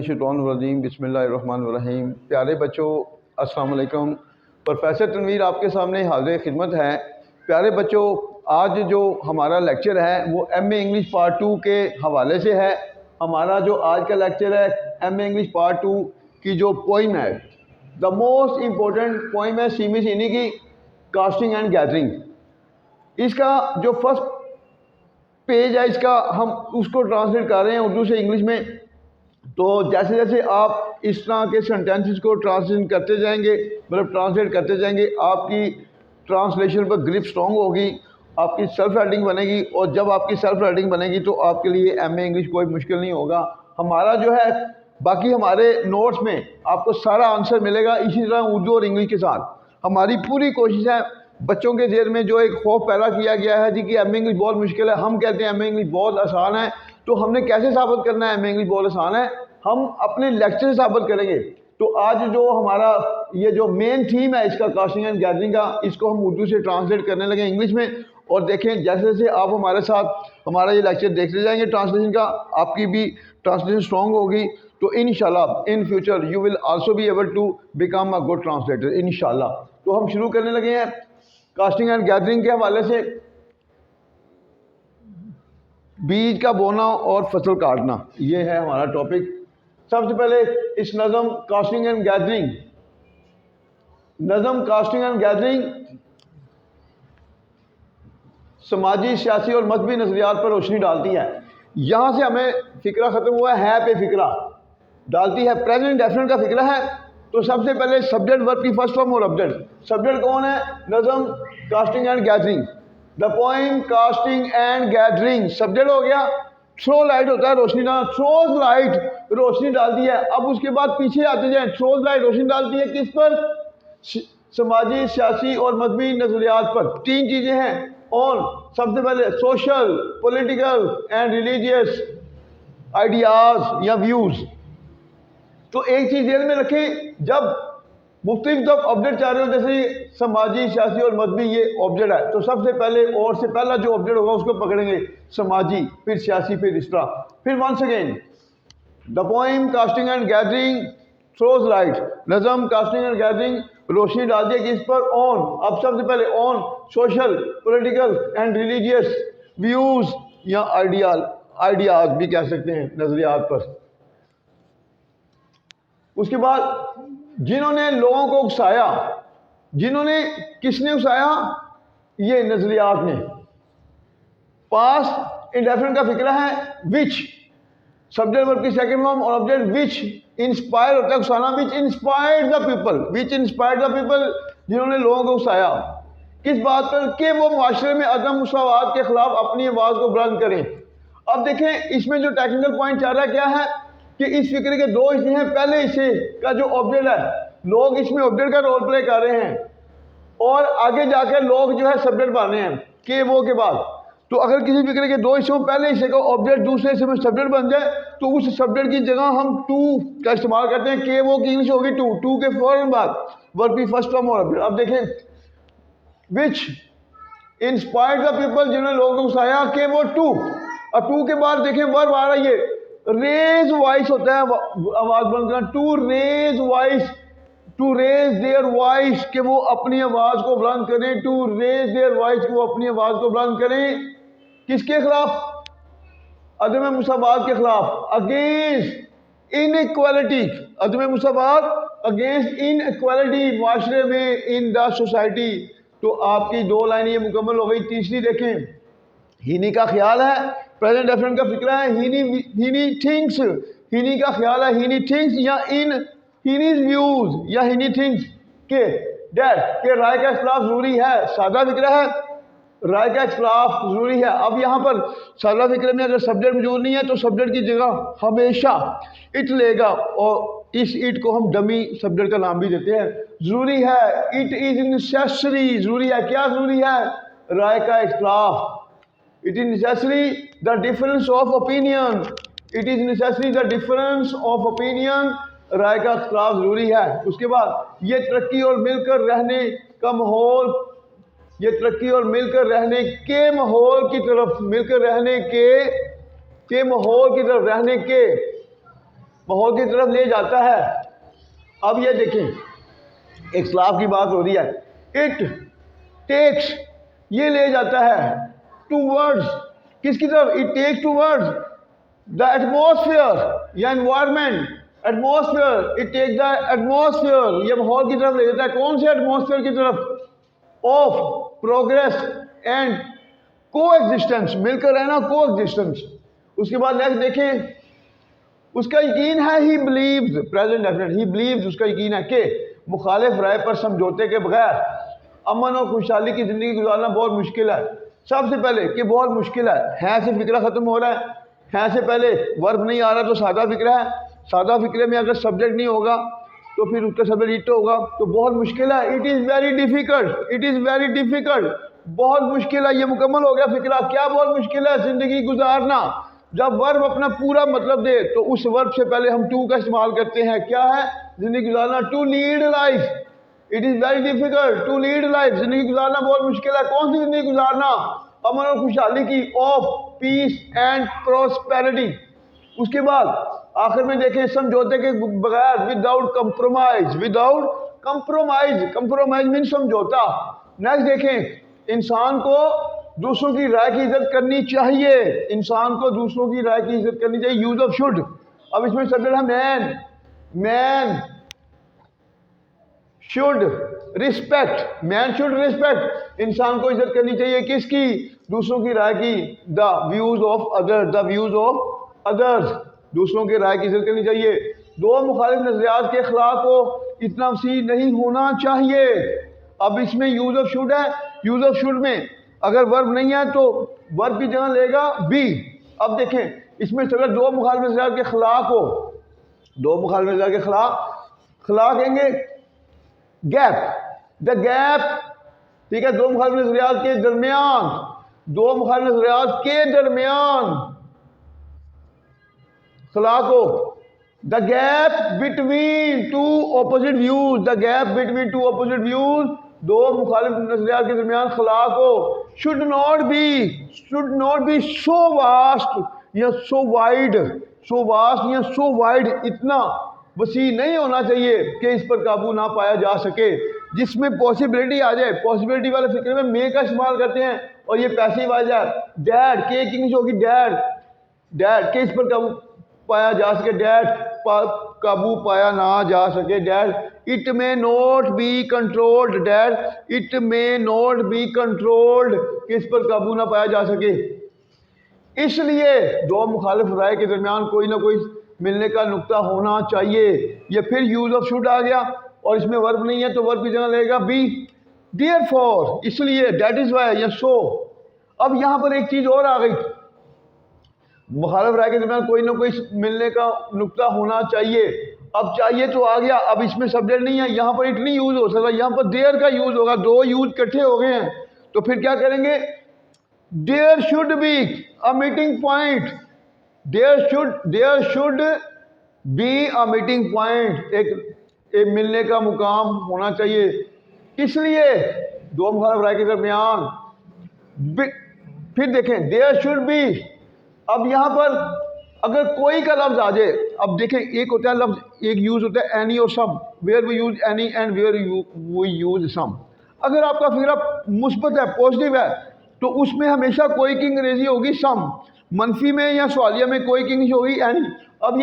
मिनश्शैतानिर्रजीम बिस्मिल्लाहिर्रहमानिर्रहीम। प्यारे बच्चों, अस्सलाम वालेकुम। प्रोफेसर तनवीर आपके सामने हाज़िर खिदमत है। प्यारे बच्चों, आज जो हमारा लेक्चर है वो एमए इंग्लिश पार्ट 2 के हवाले से है। हमारा जो आज का लेक्चर है एमए इंग्लिश पार्ट 2 की जो पोइम है, द मोस्ट इम्पोर्टेंट पोइम है सीमी सीनी की, कास्टिंग एंड गैदरिंग। इसका जो फर्स्ट पेज है इसका हम उसको ट्रांसलेट कर रहे हैं उर्दू से इंग्लिश में। तो जैसे जैसे आप इस तरह के सेंटेंसेस को ट्रांसलेट करते जाएंगे, मतलब ट्रांसलेट करते जाएंगे, आपकी ट्रांसलेशन पर ग्रिप स्ट्रॉन्ग होगी, आपकी सेल्फ राइटिंग बनेगी। और जब आपकी सेल्फ राइटिंग बनेगी तो आपके लिए एमए इंग्लिश कोई मुश्किल नहीं होगा। हमारा जो है बाकी हमारे नोट्स में आपको सारा आंसर मिलेगा इसी तरह उर्दू और इंग्लिश के साथ। हमारी पूरी कोशिश है बच्चों के जेर में जो एक खौफ पैदा किया गया है जी कि एमए इंग्लिश बहुत मुश्किल है, हम कहते हैं एमए इंग्लिश बहुत आसान है। तो हमने कैसे साबित करना है एमए इंग्लिश बहुत आसान है? हम अपने लेक्चर से साबित करेंगे। तो आज जो हमारा ये जो मेन थीम है इसका कास्टिंग एंड गैदरिंग का, इसको हम उर्दू से ट्रांसलेट करने लगे इंग्लिश में। और देखें जैसे जैसे आप हमारे साथ हमारा ये लेक्चर देखते जाएंगे ट्रांसलेशन का, आपकी भी ट्रांसलेशन स्ट्रॉन्ग होगी। तो इंशाल्लाह in future you will also be able to become a good translator इंशाल्लाह। तो हम शुरू करने लगे हैं कास्टिंग एंड गैदरिंग के हवाले से। बीज का बोना और फसल काटना, ये है हमारा टॉपिक। सबसे पहले इस नज़म कास्टिंग एंड गैदरिंग, नज़म कास्टिंग एंड गैदरिंग समाजी, सियासी और मजहबी नजरियात पर रोशनी डालती है। यहाँ से हमें फिक्रा ख़त्म हुआ है पे फिक्रा डालती है, प्रेजेंट डेफिनेट का फिक्रा है। तो सबसे पहले सब्जेक्ट वर्ब की फर्स्ट फॉर्म और ऑब्जेक्ट। सब्जेक्ट कौन है? नज़म casting and gathering, the poem casting and gathering. Subject हो गया, थ्रो लाइट होता है रोशनी डालना, थ्रोज लाइट रोशनी डालती है। अब उसके बाद पीछे आते जाए, थ्रोज लाइट रोशनी डालती है किस पर? समाजी, सियासी और मजहबी नजरियात पर। तीन चीजें हैं। और सबसे पहले social, political and religious ideas या व्यूज। तो एक चीज ध्यान में रखें, जब मुख्तलिफ जब ऑब्जेक्ट चाह रहे हो, जैसे समाजी, सियासी और मजहबी ये ऑब्जेक्ट है, तो सबसे पहले और से पहला जो ऑब्जेक्ट होगा उसको पकड़ेंगे, समाजी, फिर सियासी, फिर इस तरह। फिर once again the poem casting and gathering throws light, नज़म कास्टिंग एंड गैदरिंग रोशनी डाल दिया किस पर? ऑन। अब सबसे पहले on social, political and religious views या आइडियाज भी कह सकते हैं, नजरियात पर। उसके बाद जिन्होंने लोगों को उकसाया, जिन्होंने, किसने उकसाया? ये नजरियात ने। पास्ट इंडेफिनिट का फिक्रा है विच, सब्जेक्ट वर्ब की सेकंड फॉर्म और ऑब्जेक्ट विच इंस्पायर होता है उकसाना, which inspired the people, which inspired the people, जिन्होंने लोगों को उकसाया। किस बात पर? कि वो मुआशरे में अदम मुसावात के खिलाफ अपनी आवाज को बुलंद करें। अब देखें इसमें जो टेक्निकल पॉइंट चाह रहा है क्या है कि इस फिक्र के दो हिस्से हैं। पहले हिस्से का जो ऑब्जेक्ट है, लोग इसमें ऑब्जेक्ट का रोल प्ले कर रहे हैं और आगे जाकर लोग जो है सब्जेक्ट बन रहे हैं के वो के बाद। तो अगर किसी फिक्र के दो हिस्सों में पहले हिस्से का ऑब्जेक्ट दूसरे हिस्से में सब्जेक्ट बन जाए तो उस सब्जेक्ट की जगह हम टू का इस्तेमाल करते हैं। के वो की इंग्लिश होगी टू, टू के फौरन बाद वर्ब की फर्स्ट फॉर्म और ऑब्जेक्ट। अब देखें विच इंस्पायर्ड द पीपल, जिन्होंने लोगों को उकसाया, के वो टू। और टू के बाद देखें वर्ब आ रहा है ये रेज वॉइस होता है, आवाज बुलंद करना, to raise voice, to raise their voice, कि वो अपनी आवाज को बुलंद करें, टू रेज देयर वॉइस, कि वो अपनी आवाज को बुलंद करें। किसके खिलाफ? अदम मुसावात के खिलाफ, अगेंस्ट इनइक्वालिटी, अदम मुसावात अगेंस्ट इनइक्वालिटी, माशरे में, इन द सोसाइटी। तो आपकी दो लाइनें ये मुकम्मल हो गई। तीसरी देखें, हीनी का ख्याल है, प्रेजेंट डेफिनेट का फिक्रा है, हीनी थिंक्स, हीनी का ख्याल है, हीनी थिंक्स या इन हीनीज व्यूज या हीनी थिंक्स के डैट के राय का इख्तिलाफ जरूरी है। सादा फिक्रा है, राय का इख्तिलाफ जरूरी है। अब यहाँ पर सादा फिक्रे में अगर सब्जेक्ट मौजूद नहीं है तो सब्जेक्ट की जगह हमेशा इट लेगा और इस इट को हम डमी सब्जेक्ट का नाम भी देते हैं। जरूरी है, इट इज नेसेसरी, जरूरी है, क्या जरूरी है? राय का इख्तिलाफ। It is necessary the difference of opinion. It is necessary the difference of opinion. राय का इख्तिलाफ जरूरी है। उसके बाद ये तरक्की और मिलकर रहने का माहौल, ये तरक्की और मिलकर रहने के माहौल की तरफ, मिलकर रहने के माहौल की तरफ, रहने के माहौल की तरफ ले जाता है। अब ये देखें, इख्तिलाफ की बात हो रही है। इट टेक्स, ये ले जाता है टूवर्ड्स, किसकी तरफ? It takes towards the atmosphere या environment. Atmosphere, it take the atmosphere, ये माहौल की तरफ ले जाता है। कौन से एटमॉस्फेयर की तरफ? ऑफ प्रोग्रेस एंड को एग्जिस्टेंस, मिलकर रहना, को एग्जिस्टेंस। उसके बाद नेक्स्ट देखें, उसका यकीन है, he believes, present definite, he believes, उसका यकीन है कि मुखालिफ राय पर समझौते के बगैर अमन और खुशहाली की ज़िंदगी गुजारना बहुत मुश्किल है। सबसे पहले कि बहुत मुश्किल है से फिक्रा ख़त्म हो रहा है से पहले वर्ब नहीं आ रहा तो सादा फिक्रा है। सादा फिक्रे में अगर सब्जेक्ट नहीं होगा तो फिर उसका सब्जेक्ट इट होगा, तो बहुत मुश्किल है। It is very difficult, it is very difficult, बहुत मुश्किल है। ये मुकम्मल हो गया फिक्रा। क्या बहुत मुश्किल है? ज़िंदगी गुजारना। जब वर्ब अपना पूरा मतलब दे तो उस वर्ब से पहले हम टू का इस्तेमाल करते हैं। क्या है? ज़िंदगी गुजारना, to lead life. It is very difficult to lead life, ज़िंदगी गुजारना बहुत मुश्किल है। कौन सी ज़िंदगी गुजारना? अमन और खुशहाली की, ऑफ पीस एंड प्रोस्पेरिटी। उसके बाद आखिर में देखें, समझौते के बगैर, without compromise, without compromise, compromise mean समझौता। नेक्स्ट देखें, इंसान को दूसरों की राय की इज्जत करनी चाहिए, इंसान को दूसरों की राय की इज्जत करनी चाहिए। यूज ऑफ शुड, अब इसमें सब्जेक्ट है man, man should respect, man should respect, इंसान को इज्जत करनी चाहिए किसकी? दूसरों की राय की। The views of others, the views of others, दूसरों की राय की इज्जत करनी चाहिए। दो मुखालिफ नजरियात के खिलाफ को इतना वसी नहीं होना चाहिए। अब इसमें यूज ऑफ शुड है, यूज ऑफ शुड में अगर वर्ब नहीं है तो वर्ब की जगह लेगा बी। अब देखें, इसमें अगर दो मुखालिफ नजरियात के खिलाफ हो, दो मुखालिफ नजरियात के खिलाफ कहेंगे गैप, द गैप, ठीक है। दो मुखालिफ नजरियात के दरमियान, दो मुखालिफ नजरियात के दरमियान खिलाफ हो, the gap between two opposite views, the gap between two opposite views, दो मुखालिफ नजरियात के दरमियान खिलाफ हो। Should not B so vast या सो वाइड, सो वास्ट या सो वाइड, इतना वसी नहीं होना चाहिए कि इस पर काबू ना पाया जा सके, जिसमें पॉसिबिलिटी आ जाए। पॉसिबिलिटी वाले फिक्र में मे का इस्तेमाल करते हैं और ये पैसिव आ जाए। डैड, के की इंग्लिश होगी डैड, डैड के इस पर काबू पाया जा सके, डैड काबू पाया ना जा सके, dad. It may not be controlled, dad it may not be controlled, किस पर काबू ना पाया जा सके। इसलिए दो मुखालिफ राय के दरमियान कोई ना कोई मिलने का नुक्ता होना चाहिए। ये फिर यूज ऑफ शुड आ गया और इसमें वर्ब नहीं है तो वर्ब की जगह लेगा बी। देयरफॉर, इसलिए, दैट इज वाई या सो। अब यहां पर एक चीज और आ गई, मुखालिफ राय के दरमियान कोई ना कोई मिलने का नुक्ता होना चाहिए। अब चाहिए तो आ गया, अब इसमें सब्जेक्ट नहीं है, यहाँ पर इट नहीं यूज हो सकता, यहाँ पर देयर का यूज होगा। दो यूज इकट्ठे हो गए हैं तो फिर क्या करेंगे? There should be a meeting point, there should be a meeting point, एक मिलने का मुकाम होना चाहिए। इसलिए दो मुखालिफ राय के दरमियान। फिर देखें, देयर शुड बी, अब यहां पर अगर कोई का लफ्ज आ जाए, अब देखें एक होता है लफ्ज, एक यूज होता है एनी और some, where we use any and where we use some. अगर आपका फिक्रा मुस्बत है, पॉजिटिव है, तो उसमें हमेशा कोई की अंग्रेजी होगी सम, मनफी में या सवालिया में कोई की इंग्लिश होगी एनी। अब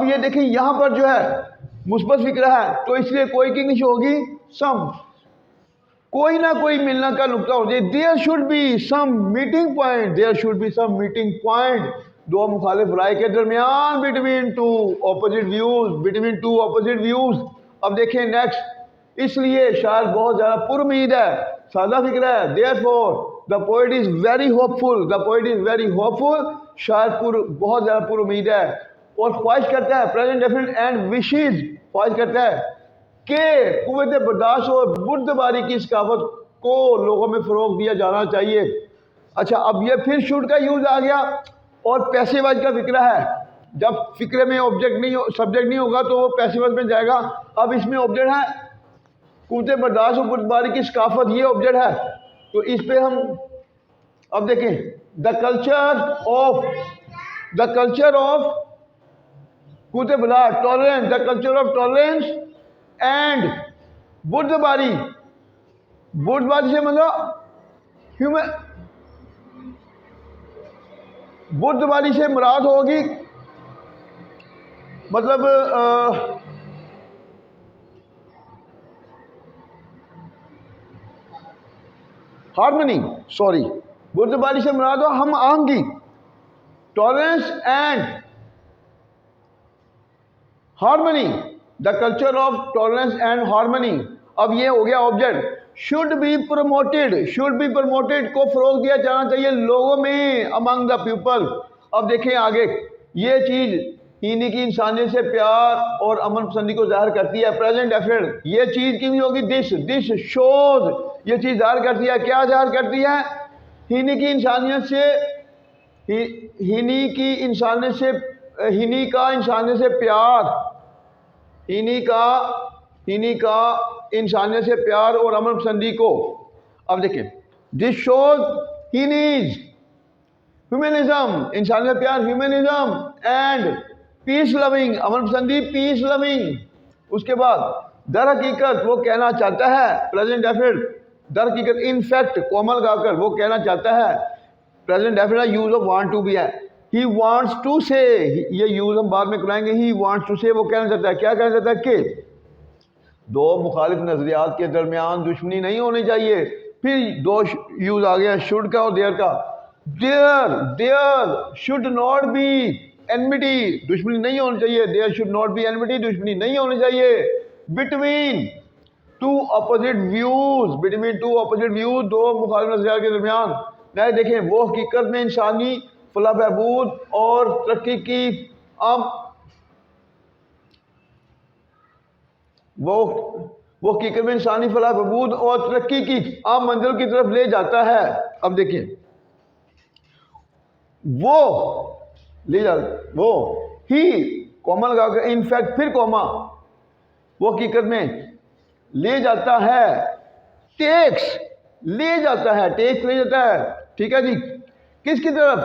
ये देखें यहां पर जो है मुस्बत फिक्रा है तो इसलिए कोई की इंग्लिश होगी सम, कोई ना कोई मिलना का नुक्ता हो जाए। There should be some meeting point, there should be some meeting point, दो मुखालिफ राय के दरमियान, between two opposite views, between two opposite views. अब देखें नेक्स्ट, इसलिए शायर बहुत ज्यादा पुरुमीद है, सादा फिक्रा है। Therefore the poet is very hopeful, the poet is very hopeful, शायर बहुत ज्यादा पुरुमीद है और ख्वाहिश करता है, प्रेजेंट डेफिनेट एंड विशेज, ख्वाहिश करता है कि कुव्वत बर्दाश्त और बुर्दबारी की सकाफत को लोगों में फ़रोग दिया जाना चाहिए। अच्छा, अब ये फिर शुड का यूज आ गया और पैसिव वॉइस का फिक्रा है। जब फिक्रे में ऑब्जेक्ट नहीं, सब्जेक्ट नहीं होगा तो वो पैसिव वॉइस में जाएगा। अब इसमें ऑब्जेक्ट है कुव्वत बर्दाश्त और बुर्दबारी की सकाफत, ये ऑब्जेक्ट है तो इस पे हम अब देखें, the culture of the culture of कूते बला tolerance, the culture of tolerance and बुर्दबारी। बुर्दबारी से मतलब ह्यूमन, बुर्दबारी से मुराद होगी मतलब हार्मनी, सॉरी, बुर्दबारी से मुराद हो हम आहंगी। Tolerance and harmony, the culture of tolerance and harmony. अब ये हो गया object. Should be promoted, should be promoted को फरोग दिया जाना चाहिए लोगों में, अमंग द पीपल। अब देखें आगे, ये चीज इन्हीं की इंसानियत से प्यार और अमन पसंदी को जाहिर करती है। प्रेजेंट एफर्ट, ये चीज की होगी दिस शोज, ये चीज जाहिर करती है। क्या जाहिर करती है? इन्हीं की इंसानियत से, इन्हीं की इंसानियत से, इन्हीं का इंसानियत से प्यार, इन्हीं का इंसानियत से प्यार और अमन पसंदी को। अब देखें, दिस शोज हीनीज ह्यूमनिज्म, इंसानियत प्यार ह्यूमनिज्म, एंड पीस लविंग, अमन पसंदी पीस लविंग। उसके बाद दर हकीकत वो कहना चाहता है, प्रेजेंट डेफिनेट, दर हकीकत इनफैक्ट कोमल गाकर वो कहना चाहता है। Present definite use of want to भी है। ही वांट्स टू से, ये यूज हम बाद में कराएंगे। ही वांट्स टू से वो कहना चाहता है, क्या कहना चाहता है कि दो मुखालिफ नजरियात के दरमियान दुश्मनी नहीं होनी चाहिए। फिर दो यूज आ गया शुड का और देयर का। There should not be enmity, दुश्मनी नहीं होनी चाहिए। There should not be enmity, दुश्मनी नहीं होनी चाहिए। Between two opposite views, between two opposite views, दो मुखालिफ नजरियात के दरमियान। नहीं देखें, वो हकीकत में इंसानी फलाह बहबूद और तरक्की की वो हकीकत में इंसानी फलाह बहबूद और तरक्की की आम मंजिल की तरफ ले जाता है। अब देखिए, वो ले जा, वो ही कोमल का इनफैक्ट फिर कोमा, वो हकीकत में ले जाता है। टेक्स ले जाता है, टेक्स ले जाता है, ठीक है जी, किसकी तरफ?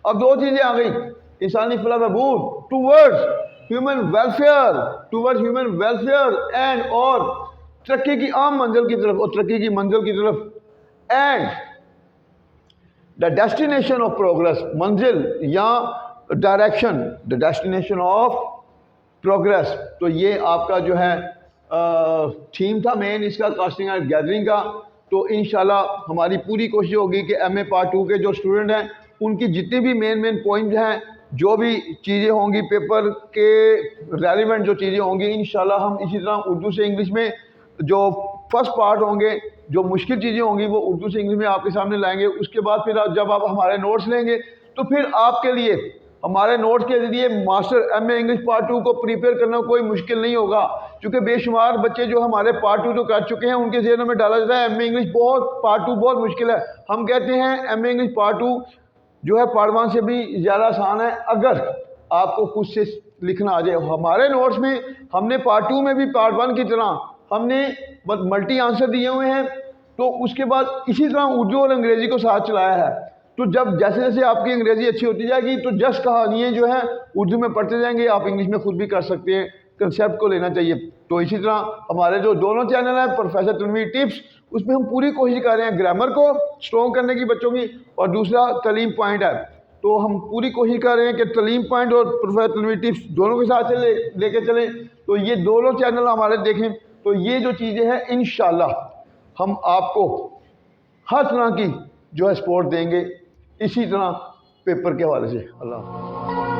अब दो चीजें आ गई, इंसानी फलाह बहबूद towards human welfare, towards human welfare and, और तरक्की की आम मंजिल की तरफ, और तरक्की की मंजिल की तरफ। And the destination of progress, मंजिल या direction, the destination of progress. तो ये आपका जो है थीम था मेन इसका, कास्टिंग एंड गैदरिंग का। तो इंशाल्लाह हमारी पूरी कोशिश होगी कि MA पार्ट 2 के जो स्टूडेंट हैं उनकी जितनी भी मेन पॉइंट हैं, जो भी चीज़ें होंगी पेपर के रेलिवेंट जो चीज़ें होंगी, इंशाल्लाह हम इसी तरह उर्दू से इंग्लिश में जो फर्स्ट पार्ट होंगे, जो मुश्किल चीज़ें होंगी वो उर्दू से इंग्लिश में आपके सामने लाएंगे। उसके बाद फिर जब आप हमारे नोट्स लेंगे तो फिर आपके लिए हमारे नोट्स के जरिए मास्टर MA इंग्लिश पार्ट 2 को प्रिपेयर करना कोई मुश्किल नहीं होगा, क्योंकि बेशुमार बच्चे जो हमारे पार्ट 2 तो कर चुके हैं उनके जहनों में डाला जाता है MA इंग्लिश बहुत पार्ट 2 बहुत मुश्किल है। हम कहते हैं MA इंग्लिश पार्ट 2 जो है पार्ट 1 से भी ज़्यादा आसान है, अगर आपको खुद से लिखना आ जाए। हमारे नोट्स में हमने पार्ट 2 में भी पार्ट 1 की तरह हमने मल्टी आंसर दिए हुए हैं, तो उसके बाद इसी तरह उर्दू और अंग्रेज़ी को साथ चलाया है। तो जब जैसे जैसे आपकी अंग्रेज़ी अच्छी होती जाएगी तो जस्ट कहानियाँ जो है उर्दू में पढ़ते जाएंगे, आप इंग्लिश में खुद भी कर सकते हैं, कंसेप्ट को लेना चाहिए। तो इसी तरह हमारे जो दोनों चैनल हैं, प्रोफेसर तनवीर टिप्स, उसमें हम पूरी कोशिश कर रहे हैं ग्रामर को स्ट्रॉन्ग करने की बच्चों की, और दूसरा तलीम पॉइंट है। तो हम पूरी कोशिश कर रहे हैं कि तलीम पॉइंट और प्रोफेसर तनवीर टिप्स दोनों के साथ से लेके चलें। तो ये दोनों चैनल हमारे देखें, तो ये जो चीज़ें हैं इंशाल्लाह हम आपको हर तरह की जो है सपोर्ट देंगे इसी तरह पेपर के हवाले से। अल्लाह।